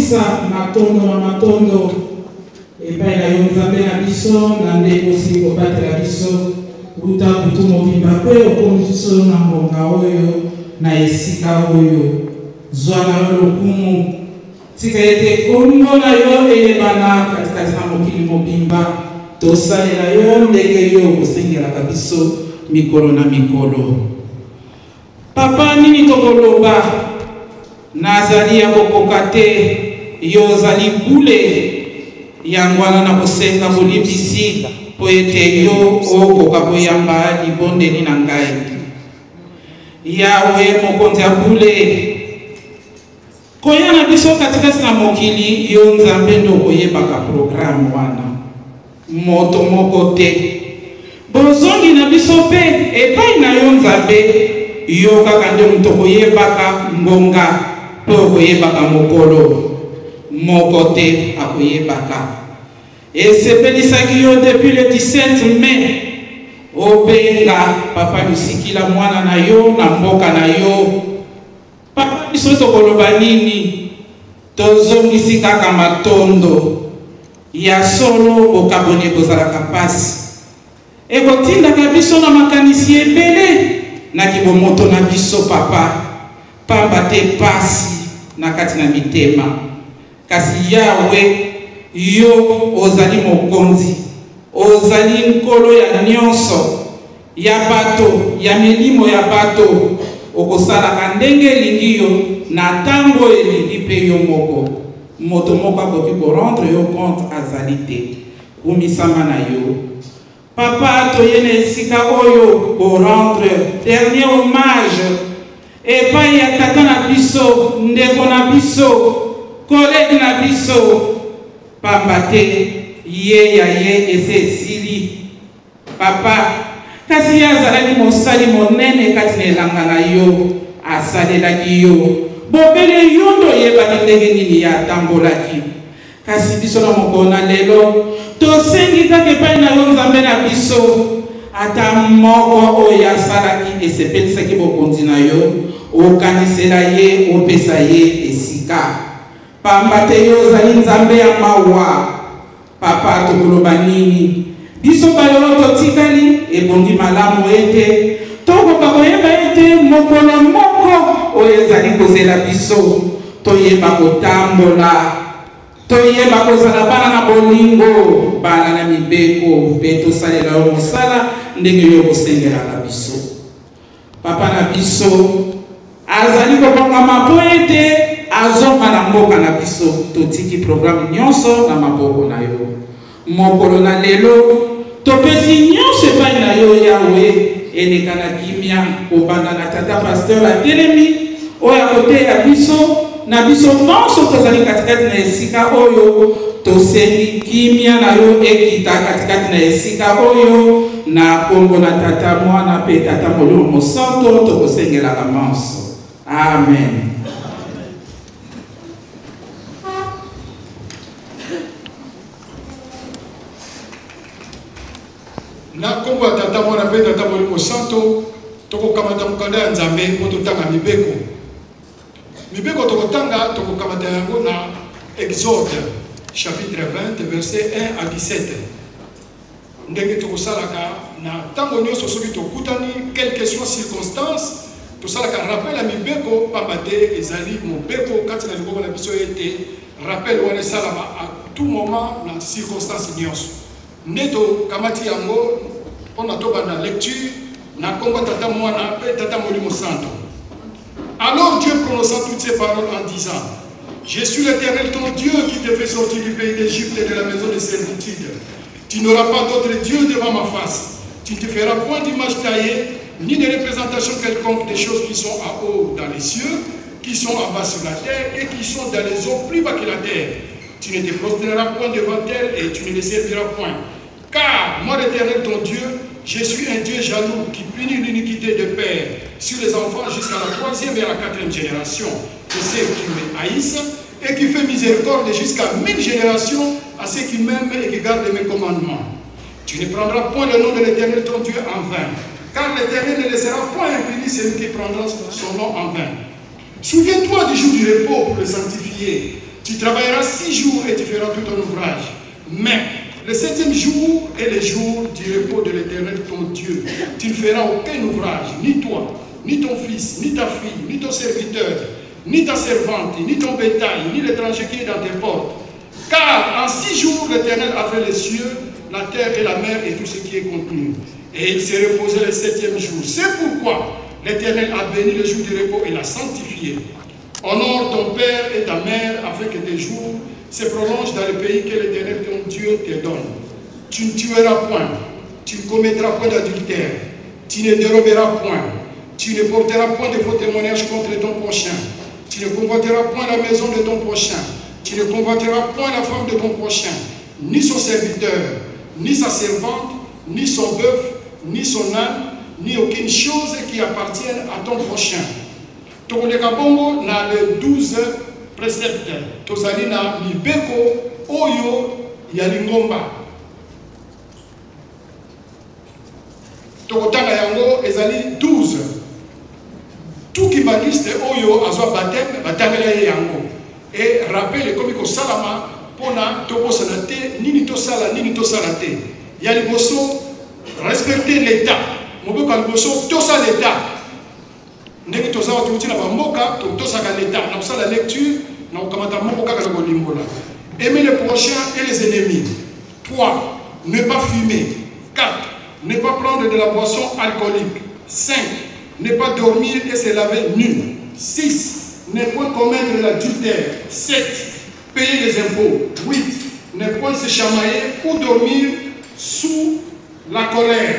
topesa matondo na matondo epai na yo nzambe na biso na ndenge osi kobatela biso uta butu mobimba mpe okomi biso na ngonga oyo na esika oyo zwa na yo lokumu tika ete kombo na yo eyebana katikati na mokili mobimba tosalela yo ndenge yo okosengelaka biso mikolo na mikolo. Papa nini tokoloba nazali ya kokoka te yo ozali bule yango wana na kosenga bolimbisi po ete yo okoka koyamba libondeli na ngai. Yawe mokonzi ya bule koya na biso katikati na mokili yo nzambe ndo koyebaka programme wana moto moko te bozongi na biso pe epai na yo nzambe yo kaka nde moto koyebaka ngonga po koyebaka mokolo moko te akoyebaka. Esepelisaki yo depuis le 17 mai obenga papa lusikila mwana na yo na mboka na yo. Papa biso tokoloba nini tozongisi kaka matondo ya solo bokabone kozalaka pasi ekotindaka biso na makanisi ebele na kibomoto na biso papa pamba te pasi na kati na mitema. Kasi Yawe yo ozali mokonzi ozali nkolo ya nyonso ya bato ya milimo ya bato okosalaka ndenge elingi yo na ntango elingi mpe yo moko moto moko akoki korendre yo compte azali te kumisama na yo. Papa toye na esika oyo korendre dernier hommage epai ya tata na biso ndeko na biso kolegi na biso pamba te ye ya ye ese esili papa kasi ye azalaki mosali monene kati na elanga na yo asalelaki yo bobele yo ndo oyebaki ndenge nini ye atambolaki. Kasi biso na mokolo na lelo tosengi kaka epai na yo nzambe na biso ata moko oyo asalaki esepelisaki bokonzi na yo okanisela ye opesa ye esika pamba te yo ozali nzambe ya mawa. Papa tokoloba nini biso bayo totikali ebongi malamu ete tokoka koyeba ete mokolo moko oyo ezali kozela biso toyeba kotambola toyeba kozala bana na bolingo bana na mibeko mpe tosalela yo mosala ndenge yo kosengelaka biso. Papa na biso azali kobongama po ete azonga na mboka na biso totiki programme nyonso na maboko na yo mokolo na lelo topesi nyonso epai na yo Yawe eleka na kimia kobanda na tata pasteur atelemi oyo akoteya biso na biso nyonso tozali katikati na esika oyo tosengi kimia na yo ekita katikati na esika oyo na kombo na tata mwana pe tata molimo mosanto tokosengelaka manso. Amen. Na kombo tata mwana pe tata molimo santo tokokamata mukanda ya nzambe po totanga mibeko. Mibeko tokotanga tokokamata yango na Exode chapitre 20 verset 1 à 17. Ndenge tokosalaka na tango nyonso soki tokutani quelle que soit circonstance tosalaka rappel ya mibeko pamba te ezali mobeko kati na liboko na biso ete rappel wana esalama à tout moment na circonstance nyonso. Neto kamati yango pona toba na lecture na kombo tata mwana pe tata molimo santo. Alors Dieu prononça toutes ces paroles en disant: Je suis l'Éternel ton Dieu qui te fait sortir du pays d'Égypte et de la maison de servitude. Tu n'auras pas d'autre Dieu devant ma face. Tu ne te feras point d'image taillée ni de représentation quelconque des choses qui sont en haut dans les cieux, qui sont en bas sur la terre et qui sont dans les eaux plus bas que la terre. Tu ne te prosterneras point devant elles et tu ne les serviras point. Car moi l'Éternel ton Dieu, je suis un Dieu jaloux qui punit l'iniquité de père sur les enfants jusqu'à la 3e et à la 4e génération de ceux qui me haïssent et qui fait miséricorde jusqu'à 1000 générations à ceux qui m'aiment et qui gardent mes commandements. Tu ne prendras point le nom de l'Éternel ton Dieu en vain, car l'Éternel ne laissera point impuni celui qui prendra son nom en vain. Souviens-toi du jour du repos pour le sanctifier. Tu travailleras 6 jours et tu feras tout ton ouvrage. Mais le 7e jour est le jour du repos de l'Éternel, ton Dieu. Tu ne feras aucun ouvrage, ni toi, ni ton fils, ni ta fille, ni ton serviteur, ni ta servante, ni ton bétail, ni l'étranger qui est dans tes portes. Car en 6 jours, l'Éternel a fait les cieux, la terre et la mer et tout ce qui est contenu. Et il s'est reposé le 7e jour. C'est pourquoi l'Éternel a béni le jour du repos et l'a sanctifié. Honore ton père et ta mère afin que tes jours se prolongent dans le pays que l'Éternel ton Dieu te donne. Tu ne tueras point, tu ne commettras point d'adultère, tu ne déroberas point, tu ne porteras point de faux témoignages contre ton prochain, tu ne convoiteras point la maison de ton prochain, tu ne convoiteras point la femme de ton prochain, ni son serviteur, ni sa servante, ni son bœuf, ni son âne, ni aucune chose qui appartienne à ton prochain. Tokoleka bongo na le 12 préceptes. Tozali na mibeko oyo ya lingomba. Tokotanga yango ezali 12. Tout qui baliste oyo azwa baptême batamela ye yango. Et rappel comme ko salama pona tokosana te nini tosala te. Ya liboso respecter l'état. Mobeko ya liboso tosa l'état. Ndenge tozawa tuuti na bamoka tosaka l'état na kusala lecture na ukamata moko kaka na kolimbola. Aimer les prochains et les ennemis. 3. Ne pas fumer. 4. Ne pas prendre de la boisson alcoolique. 5. Ne pas dormir et se laver nu. 6. Ne point commettre l'adultère. 7. Payer les impôts. 8. Ne point se chamailler ou dormir sous la colère.